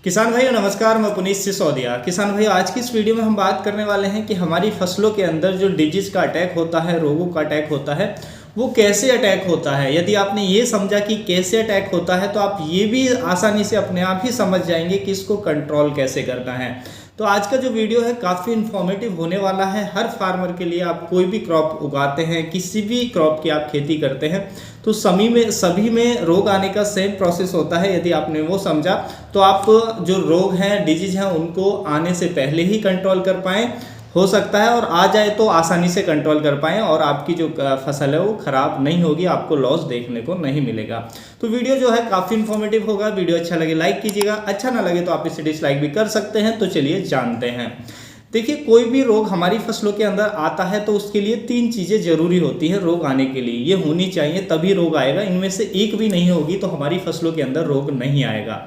किसान भाइयों नमस्कार, मैं पुनीत सिसोदिया। किसान भाइयों, आज की इस वीडियो में हम बात करने वाले हैं कि हमारी फसलों के अंदर जो डिजीज का अटैक होता है, रोगों का अटैक होता है, वो कैसे अटैक होता है। यदि आपने ये समझा कि कैसे अटैक होता है तो आप ये भी आसानी से अपने आप ही समझ जाएंगे कि इसको कंट्रोल कैसे करना है। तो आज का जो वीडियो है काफ़ी इन्फॉर्मेटिव होने वाला है हर फार्मर के लिए। आप कोई भी क्रॉप उगाते हैं, किसी भी क्रॉप की आप खेती करते हैं, तो सभी में रोग आने का सेम प्रोसेस होता है। यदि आपने वो समझा तो आप जो रोग हैं, डिजीज हैं, उनको आने से पहले ही कंट्रोल कर पाएँ, हो सकता है, और आ जाए तो आसानी से कंट्रोल कर पाएँ और आपकी जो फसल है वो ख़राब नहीं होगी, आपको लॉस देखने को नहीं मिलेगा। तो वीडियो जो है काफ़ी इन्फॉर्मेटिव होगा। वीडियो अच्छा लगे लाइक कीजिएगा, अच्छा ना लगे तो आप इसे डिसलाइक भी कर सकते हैं। तो चलिए जानते हैं। देखिए, कोई भी रोग हमारी फसलों के अंदर आता है तो उसके लिए 3 चीज़ें जरूरी होती है रोग आने के लिए। ये होनी चाहिए तभी रोग आएगा। इनमें से एक भी नहीं होगी तो हमारी फसलों के अंदर रोग नहीं आएगा।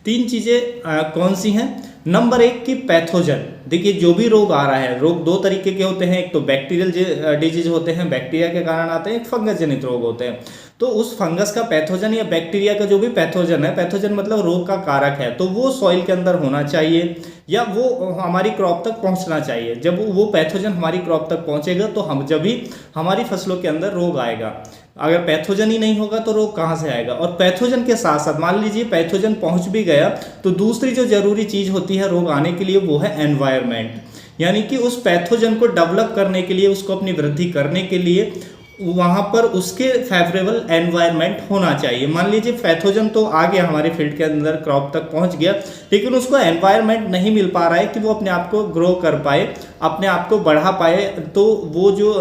3 चीज़ें कौन सी हैं? नंबर 1 की पैथोजन। देखिए, जो भी रोग आ रहा है, रोग 2 तरीके के होते हैं। एक तो बैक्टीरियल डिजीज होते हैं, बैक्टीरिया के कारण आते हैं। एक फंगस जनित रोग होते हैं। तो उस फंगस का पैथोजन या बैक्टीरिया का जो भी पैथोजन है, पैथोजन मतलब रोग का कारक है, तो वो सॉइल के अंदर होना चाहिए या वो हमारी क्रॉप तक पहुंचना चाहिए। जब वो पैथोजन हमारी क्रॉप तक पहुंचेगा तो हम जब भी हमारी फसलों के अंदर रोग आएगा। अगर पैथोजन ही नहीं होगा तो रोग कहाँ से आएगा? और पैथोजन के साथ साथ मान लीजिए पैथोजन पहुंच भी गया तो दूसरी जो जरूरी चीज होती है रोग आने के लिए वो है एनवायरनमेंट। यानी कि उस पैथोजन को डेवलप करने के लिए, उसको अपनी वृद्धि करने के लिए वहां पर उसके फेवरेबल एनवायरनमेंट होना चाहिए। मान लीजिए पैथोजन तो आ गया हमारे फील्ड के अंदर, क्रॉप तक पहुंच गया, लेकिन उसको एनवायरनमेंट नहीं मिल पा रहा है कि वो अपने आप को ग्रो कर पाए, अपने आप को बढ़ा पाए, तो वो जो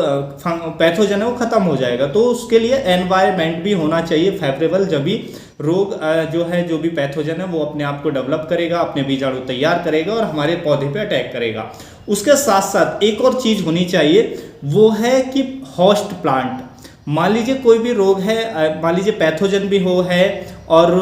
पैथोजन है वो खत्म हो जाएगा। तो उसके लिए एनवायरनमेंट भी होना चाहिए फेवरेबल, जब भी रोग जो है, जो भी पैथोजन है, वो अपने आप को डेवलप करेगा, अपने बीजाणु तैयार करेगा और हमारे पौधे पे अटैक करेगा। उसके साथ साथ एक और चीज होनी चाहिए, वो है कि होस्ट प्लांट। मान लीजिए कोई भी रोग है, मान लीजिए पैथोजन भी हो है और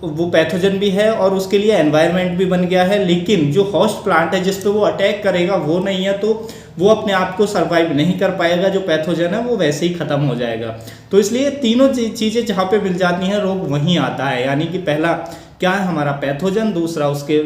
वो पैथोजन भी है और उसके लिए एनवायरनमेंट भी बन गया है, लेकिन जो होस्ट प्लांट है जिस पे वो अटैक करेगा वो नहीं है, तो वो अपने आप को सर्वाइव नहीं कर पाएगा। जो पैथोजन है वो वैसे ही खत्म हो जाएगा। तो इसलिए तीनों चीज़ें जहाँ पे मिल जाती हैं रोग वहीं आता है। यानी कि पहला क्या है हमारा पैथोजन, दूसरा उसके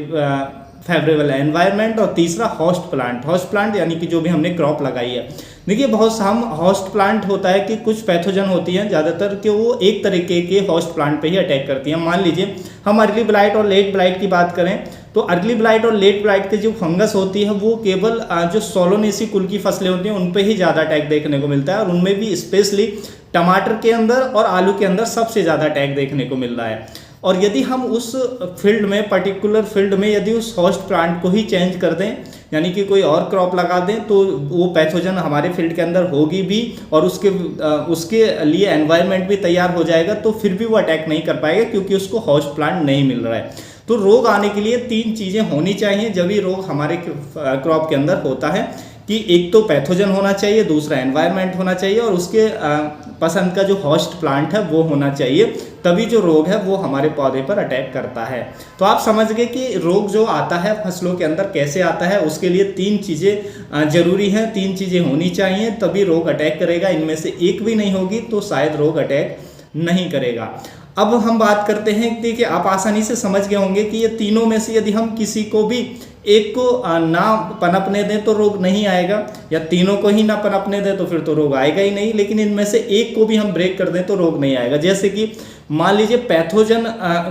फेवरेबल एनवायरनमेंट और तीसरा होस्ट प्लांट। होस्ट प्लांट यानी कि जो भी हमने क्रॉप लगाई है। देखिए, बहुत हम होस्ट प्लांट होता है कि कुछ पैथोजन होती हैं ज़्यादातर कि वो एक तरीके के होस्ट प्लांट पे ही अटैक करती हैं। मान लीजिए हम अर्ली ब्लाइट और लेट ब्लाइट की बात करें तो अर्ली ब्लाइट और लेट ब्लाइट की जो फंगस होती है वो केवल जो सोलोनेसी कुल की फसलें होती हैं उन पे ही ज़्यादा अटैक देखने को मिलता है, और उनमें भी स्पेशली टमाटर के अंदर और आलू के अंदर सबसे ज़्यादा अटैक देखने को मिल रहा है। और यदि हम उस फील्ड में, पर्टिकुलर फील्ड में यदि उस होस्ट प्लांट को ही चेंज कर दें, यानी कि कोई और क्रॉप लगा दें, तो वो पैथोजन हमारे फील्ड के अंदर होगी भी और उसके लिए एनवायरनमेंट भी तैयार हो जाएगा, तो फिर भी वो अटैक नहीं कर पाएगा क्योंकि उसको होस्ट प्लांट नहीं मिल रहा है। तो रोग आने के लिए 3 चीज़ें होनी चाहिए जब भी रोग हमारे क्रॉप के अंदर होता है, कि एक तो पैथोजन होना चाहिए, दूसरा एनवायरनमेंट होना चाहिए और उसके पसंद का जो होस्ट प्लांट है वो होना चाहिए, तभी जो रोग है वो हमारे पौधे पर अटैक करता है। तो आप समझ गए कि रोग जो आता है फसलों के अंदर कैसे आता है। उसके लिए 3 चीज़ें जरूरी हैं, 3 चीज़ें होनी चाहिए तभी रोग अटैक करेगा। इनमें से एक भी नहीं होगी तो शायद रोग अटैक नहीं करेगा। अब हम बात करते हैं, देखिए आप आसानी से समझ गए होंगे कि ये तीनों में से यदि हम किसी को भी एक को ना पनपने दें तो रोग नहीं आएगा, या तीनों को ही ना पनपने दें तो फिर तो रोग आएगा ही नहीं, लेकिन इनमें से एक को भी हम ब्रेक कर दें तो रोग नहीं आएगा। जैसे कि मान लीजिए पैथोजन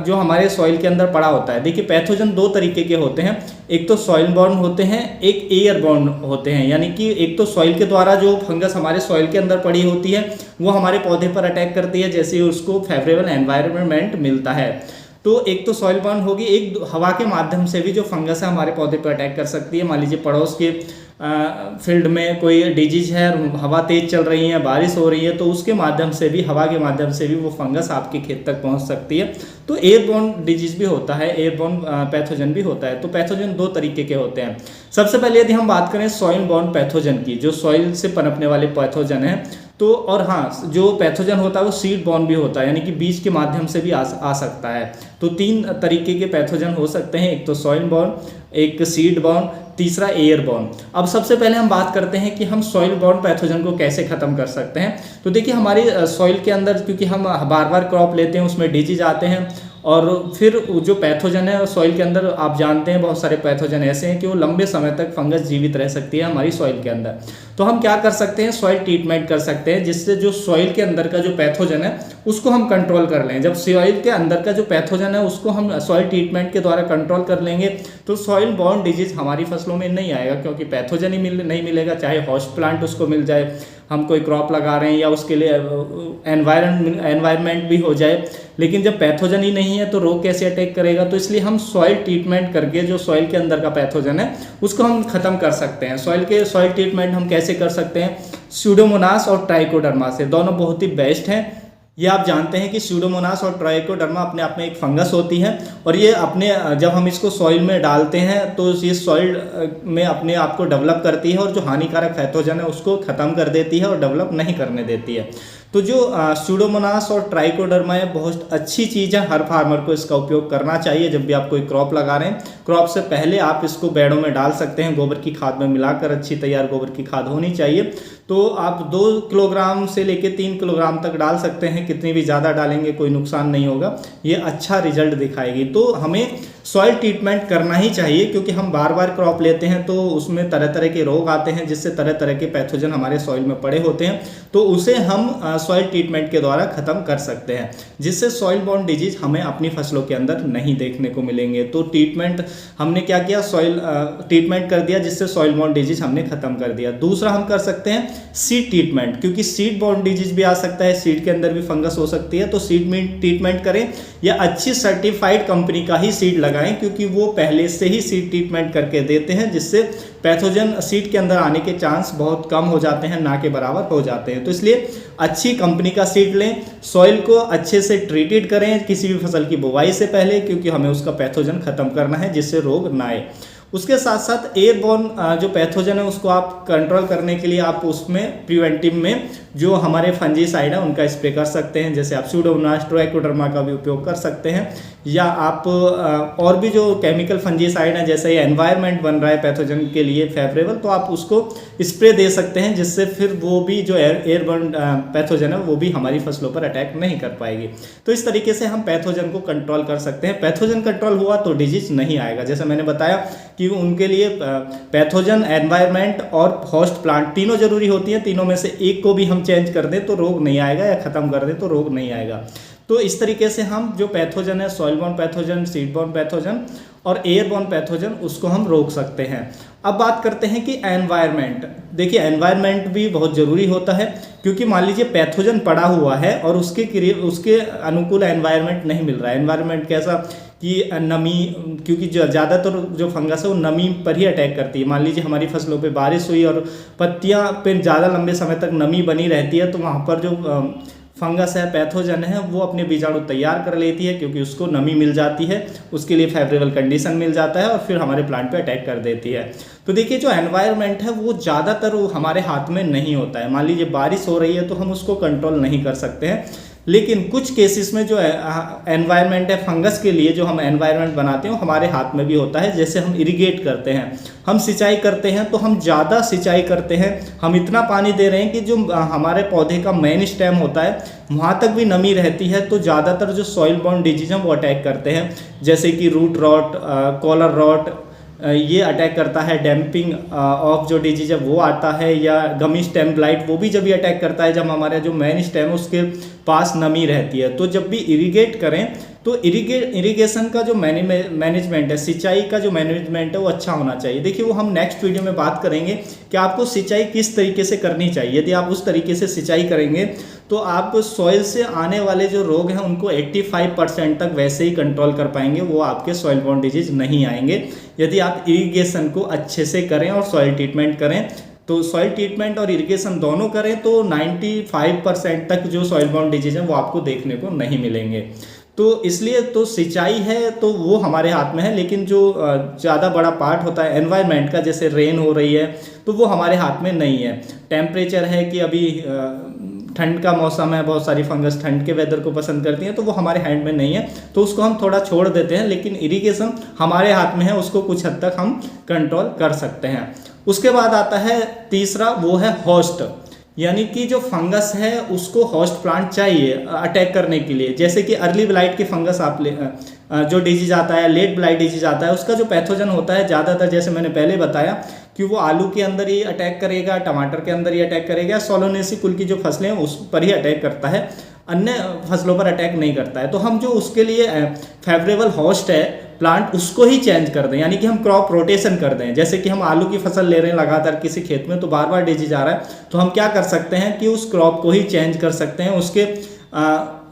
जो हमारे सॉइल के अंदर पड़ा होता है। देखिए, पैथोजन 2 तरीके के होते हैं, एक तो सॉइल बॉर्न होते हैं, एक एयर बॉर्न होते हैं। यानी कि एक तो सॉइल के द्वारा जो फंगस हमारे सॉइल के अंदर पड़ी होती है वो हमारे पौधे पर अटैक करती है जैसे उसको फेवरेबल एनवायरनमेंट मिलता है। तो एक तो सॉइल बॉर्न होगी, एक हवा के माध्यम से भी जो फंगस है हमारे पौधे पर अटैक कर सकती है। मान लीजिए पड़ोस के फील्ड में कोई डिजीज है, हवा तेज चल रही है, बारिश हो रही है, तो उसके माध्यम से भी, हवा के माध्यम से भी वो फंगस आपके खेत तक पहुंच सकती है। तो एयरबोर्न डिजीज भी होता है, एयरबोर्न पैथोजन भी होता है। तो पैथोजन 2 तरीके के होते हैं। सबसे पहले यदि हम बात करें सॉइल बॉर्न पैथोजन की, जो सॉइल से पनपने वाले पैथोजन है, तो और हाँ, जो पैथोजन होता है वो सीड बॉर्न भी होता है, यानी कि बीज के माध्यम से भी आ सकता है। तो 3 तरीके के पैथोजन हो सकते हैं, एक तो सॉइल बॉर्न, एक सीड बॉर्न, तीसरा एयर बॉर्न। अब सबसे पहले हम बात करते हैं कि हम सॉइल बॉर्न पैथोजन को कैसे खत्म कर सकते हैं। तो देखिए, हमारी सॉइल के अंदर क्योंकि हम बार बार क्रॉप लेते हैं उसमें डिजीज आते हैं और फिर जो पैथोजन है सॉइल के अंदर, आप जानते हैं बहुत सारे पैथोजन ऐसे हैं कि वो लंबे समय तक फंगस जीवित रह सकती है हमारी सॉइल के अंदर। तो हम क्या कर सकते हैं, सॉइल ट्रीटमेंट कर सकते हैं जिससे जो सॉइल के अंदर का जो पैथोजन है उसको हम कंट्रोल कर लें। जब सॉइल के अंदर का जो पैथोजन है उसको हम सॉइल ट्रीटमेंट के द्वारा कंट्रोल कर लेंगे तो सॉइल बॉर्न डिजीज हमारी फसलों में नहीं आएगा, क्योंकि पैथोजन ही नहीं मिलेगा, चाहे होस्ट प्लांट उसको मिल जाए, हम कोई क्रॉप लगा रहे हैं या उसके लिए एनवायरनमेंट भी हो जाए, लेकिन जब पैथोजन ही नहीं है तो रोग कैसे अटैक करेगा। तो इसलिए हम सॉइल ट्रीटमेंट करके जो सॉइल के अंदर का पैथोजन है उसको हम खत्म कर सकते हैं। सॉइल ट्रीटमेंट हम कैसे कर सकते हैं, स्यूडोमोनास और ट्राइकोडर्मा से, दोनों बहुत ही बेस्ट हैं। ये आप जानते हैं कि स्यूडोमोनास और ट्राइकोडर्मा अपने आप में एक फंगस होती है और ये अपने जब हम इसको सॉइल में डालते हैं तो ये सॉइल में अपने आप को डेवलप करती है और जो हानिकारक पैथोजन है उसको ख़त्म कर देती है और डेवलप नहीं करने देती है। तो जो स्यूडोमोनास और ट्राइकोडर्मा है बहुत अच्छी चीज़ है, हर फार्मर को इसका उपयोग करना चाहिए। जब भी आप कोई क्रॉप लगा रहे हैं, क्रॉप से पहले आप इसको बेड़ों में डाल सकते हैं, गोबर की खाद में मिलाकर, अच्छी तैयार गोबर की खाद होनी चाहिए। तो आप 2 किलोग्राम से लेकर 3 किलोग्राम तक डाल सकते हैं, कितनी भी ज़्यादा डालेंगे कोई नुकसान नहीं होगा, ये अच्छा रिजल्ट दिखाएगी। तो हमें सॉइल ट्रीटमेंट करना ही चाहिए, क्योंकि हम बार बार क्रॉप लेते हैं तो उसमें तरह तरह के रोग आते हैं, जिससे तरह तरह के पैथोजन हमारे सॉइल में पड़े होते हैं, तो उसे हम सॉइल ट्रीटमेंट के द्वारा ख़त्म कर सकते हैं, जिससे सॉइल बॉर्न डिजीज हमें अपनी फसलों के अंदर नहीं देखने को मिलेंगे। तो ट्रीटमेंट हमने क्या किया, सॉइल ट्रीटमेंट कर दिया, जिससे सॉइल बॉर्न डिजीज हमने खत्म कर दिया। दूसरा हम कर सकते हैं सीड ट्रीटमेंट, क्योंकि सीड बॉर्न डिजीज भी आ सकता है, सीड के अंदर भी फंगस हो सकती है। तो सीड में ट्रीटमेंट करें या अच्छी सर्टिफाइड कंपनी का ही सीड लगाएं, क्योंकि वो पहले से ही सीड ट्रीटमेंट करके देते हैं, जिससे पैथोजन सीड के अंदर आने के चांस बहुत कम हो जाते हैं, ना के बराबर हो जाते हैं। तो इसलिए अच्छी कंपनी का सीड लें, सॉइल को अच्छे से ट्रीटेड करें किसी भी फसल की बुवाई से पहले, क्योंकि हमें उसका पैथोजन खत्म करना है जिससे रोग ना आए। उसके साथ साथ एयरबॉर्न जो पैथोजन है उसको आप कंट्रोल करने के लिए आप उसमें प्रिवेंटिव में जो हमारे फंजीसाइड है उनका स्प्रे कर सकते हैं, जैसे आप स्यूडोमोनास ट्राइकोडर्मा का भी उपयोग कर सकते हैं, या आप और भी जो केमिकल फंजीसाइड है, जैसे ये एनवायरनमेंट बन रहा है पैथोजन के लिए फेवरेबल, तो आप उसको स्प्रे दे सकते हैं, जिससे फिर वो भी जो एयरबॉर्न पैथोजन है वो भी हमारी फसलों पर अटैक नहीं कर पाएगी। तो इस तरीके से हम पैथोजन को कंट्रोल कर सकते हैं। पैथोजन कंट्रोल हुआ तो डिजीज नहीं आएगा। जैसे मैंने बताया कि उनके लिए पैथोजन, एनवायरनमेंट और होस्ट प्लांट तीनों जरूरी होती हैं, तीनों में से एक को भी हम चेंज कर दें तो रोग नहीं आएगा, या खत्म कर दें तो रोग नहीं आएगा। तो इस तरीके से हम जो पैथोजन है, soil born pathogen, seed born pathogen और एयरबॉर्न पैथोजन, उसको हम रोक सकते हैं। अब बात करते हैं कि एनवायरनमेंट। देखिए एनवायरनमेंट भी बहुत ज़रूरी होता है, क्योंकि मान लीजिए पैथोजन पड़ा हुआ है और उसके अनुकूल एनवायरनमेंट नहीं मिल रहा है। एनवायरनमेंट कैसा कि नमी, क्योंकि ज़्यादातर जो फंगस है वो नमी पर ही अटैक करती है। मान लीजिए हमारी फसलों पे बारिश हुई और पत्तियां पे ज़्यादा लंबे समय तक नमी बनी रहती है, तो वहाँ पर जो फंगस है, पैथोजन है, वो अपने बीजाणु तैयार कर लेती है, क्योंकि उसको नमी मिल जाती है, उसके लिए फेवरेबल कंडीशन मिल जाता है और फिर हमारे प्लांट पे अटैक कर देती है। तो देखिए जो एनवायरनमेंट है वो ज़्यादातर हमारे हाथ में नहीं होता है। मान लीजिए बारिश हो रही है तो हम उसको कंट्रोल नहीं कर सकते हैं, लेकिन कुछ केसेस में जो एनवायरनमेंट है फंगस के लिए, जो हम एनवायरनमेंट बनाते हैं वो हमारे हाथ में भी होता है। जैसे हम इरिगेट करते हैं, हम सिंचाई करते हैं, तो हम ज़्यादा सिंचाई करते हैं, हम इतना पानी दे रहे हैं कि जो हमारे पौधे का मेन स्टेम होता है वहाँ तक भी नमी रहती है, तो ज़्यादातर जो सॉइल बॉर्न डिजीज हैं वो अटैक करते हैं, जैसे कि रूट रॉट, कॉलर रॉट, ये अटैक करता है। डैम्पिंग ऑफ जो डिजीज है वो आता है, या गमी स्टेम ब्लाइट, वो भी जब ये अटैक करता है जब हमारा जो मेन स्टेम है उसके पास नमी रहती है। तो जब भी इरिगेट करें तो इरिगेशन का जो मैनेजमेंट है, सिंचाई का जो मैनेजमेंट है वो अच्छा होना चाहिए। देखिए वो हम नेक्स्ट वीडियो में बात करेंगे कि आपको सिंचाई किस तरीके से करनी चाहिए। यदि आप उस तरीके से सिंचाई करेंगे तो आप सॉइल से आने वाले जो रोग हैं उनको 85% तक वैसे ही कंट्रोल कर पाएंगे, वो आपके सॉइल बॉर्न डिजीज नहीं आएंगे, यदि आप इरिगेशन को अच्छे से करें और सॉइल ट्रीटमेंट करें। तो सॉइल ट्रीटमेंट और इरिगेशन दोनों करें तो 95% तक जो सॉइल बॉर्न डिजीज हैं वो आपको देखने को नहीं मिलेंगे। तो इसलिए तो सिंचाई है तो वो हमारे हाथ में है, लेकिन जो ज़्यादा बड़ा पार्ट होता है एनवायरनमेंट का, जैसे रेन हो रही है तो वो हमारे हाथ में नहीं है। टेम्परेचर है कि अभी ठंड का मौसम है, बहुत सारी फंगस ठंड के वेदर को पसंद करती हैं, तो वो हमारे हैंड में नहीं है, तो उसको हम थोड़ा छोड़ देते हैं। लेकिन इरिगेशन हमारे हाथ में है, उसको कुछ हद तक हम कंट्रोल कर सकते हैं। उसके बाद आता है तीसरा, वो है होस्ट, यानी कि जो फंगस है उसको होस्ट प्लांट चाहिए अटैक करने के लिए। जैसे कि अर्ली ब्लाइट की फंगस आप जो डिजीज आता है, लेट ब्लाइट डिजीज आता है, उसका जो पैथोजन होता है ज़्यादातर जैसे मैंने पहले बताया कि वो आलू के अंदर ही अटैक करेगा, टमाटर के अंदर ही अटैक करेगा, सोलोनेसी कुल की जो फसलें हैं उस पर ही अटैक करता है, अन्य फसलों पर अटैक नहीं करता है। तो हम जो उसके लिए फेवरेबल होस्ट है प्लांट उसको ही चेंज कर दें, यानी कि हम क्रॉप रोटेशन कर दें। जैसे कि हम आलू की फसल ले रहे हैं लगातार किसी खेत में, तो बार बार डिजीज आ रहा है, तो हम क्या कर सकते हैं कि उस क्रॉप को ही चेंज कर सकते हैं, उसके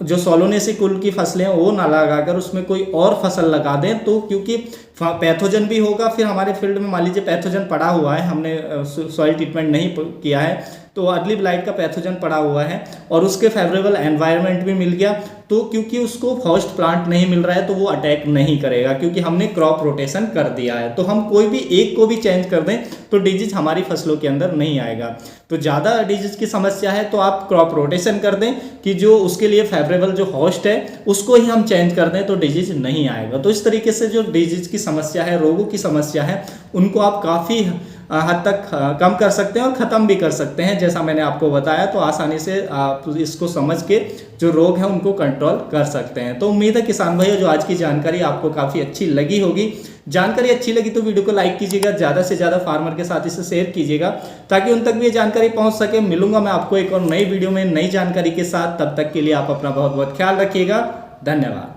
जो सोलोनेसी कुल की फसलें हैं वो ना लगाकर उसमें कोई और फसल लगा दें। तो क्योंकि पैथोजन भी होगा, फिर हमारे फील्ड में मान लीजिए पैथोजन पड़ा हुआ है, हमने सॉइल ट्रीटमेंट नहीं किया है तो अर्ली ब्लाइट का पैथोजन पड़ा हुआ है और उसके फेवरेबल एनवायरनमेंट भी मिल गया, तो क्योंकि उसको होस्ट प्लांट नहीं मिल रहा है तो वो अटैक नहीं करेगा, क्योंकि हमने क्रॉप रोटेशन कर दिया है। तो हम कोई भी एक को भी चेंज कर दें तो डिजीज हमारी फसलों के अंदर नहीं आएगा। तो ज़्यादा डिजीज की समस्या है तो आप क्रॉप रोटेशन कर दें कि जो उसके लिए फेवरेबल जो होस्ट है उसको ही हम चेंज कर दें तो डिजीज नहीं आएगा। तो इस तरीके से जो डिजीज की समस्या है, रोगों की समस्या है, उनको आप काफ़ी हद तक कम कर सकते हैं और ख़त्म भी कर सकते हैं। जैसा मैंने आपको बताया, तो आसानी से आप इसको समझ के जो रोग है उनको कंट्रोल कर सकते हैं। तो उम्मीद है किसान भाइयों जो आज की जानकारी आपको काफ़ी अच्छी लगी होगी। जानकारी अच्छी लगी तो वीडियो को लाइक कीजिएगा, ज़्यादा से ज़्यादा फार्मर के साथ इसे शेयर कीजिएगा ताकि उन तक भी ये जानकारी पहुंच सके। मिलूंगा मैं आपको एक और नई वीडियो में नई जानकारी के साथ, तब तक के लिए आप अपना बहुत बहुत ख्याल रखिएगा। धन्यवाद।